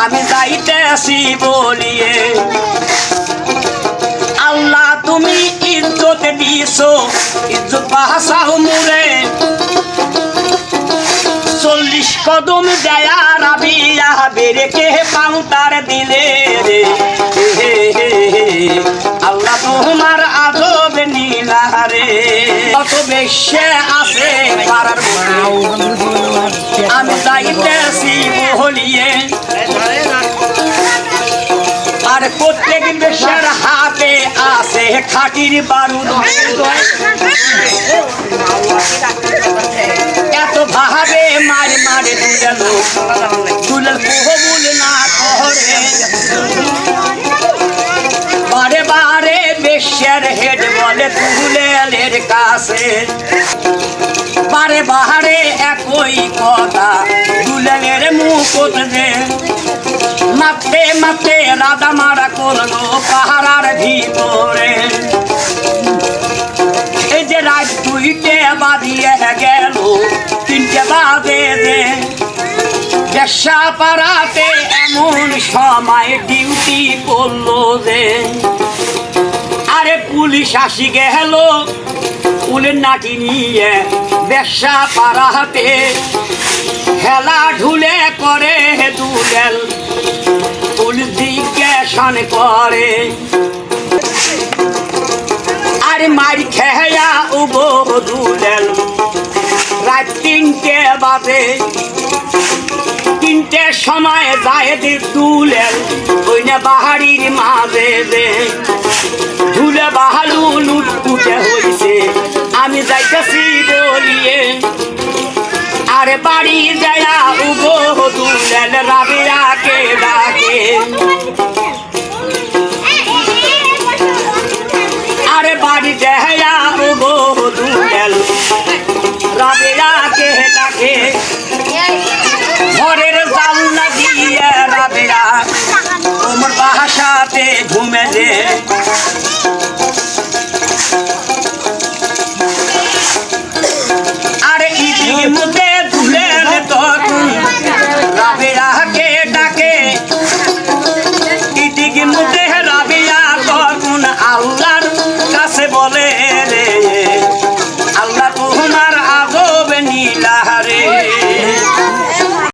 আমি যাইতেছি বলিয়ে আল্লাহ তুমি ইজ্জত দিছো ইজ্জত বাহাসাও মুরে 40 কদম দেয়া রাবিয়া বেরেকে পাউতার দিলে রে আল্লাহ তোমার আদব নীলা রে কত বেশে আছে পারার আমি যাইতেছি বলিয়ে আর প্রত্যেক বেশের হাতে আছে খাটির বারুদ এত ভাবে মারে মারে দুলাল কবুল না করে বারে বারে বেশের হেড বলে দুলেলের কাছে বারে বারে একই কথা দুলেলের মুকুট দে মাথে মাথে রাধা মারা করলো পাহাড়ার ভিতরে এই যে রাত 2টে বাজিয়ে গেল 3টে বাজে দে বেশ্যা পাড়াতে এমন সময় ডিউটি করলো যে আরে পুলিশ আসি গেল উলের নাটি নিয়ে বেশ্যা পাড়াতে খেলা ঢুলে করে দুলেল পুলিশ জিজ্ঞাসন করে আরে মারি খেয়া উবো দুলেল রাত 3টে বাজে 3টের সময় যায় দুলেল ওই না বাহারির মাঝে দে ধুলে বাহালু লুটপুটে হইছে আমি যাইতেছি বলিয়ে আরে বাড়ি যায়া উগো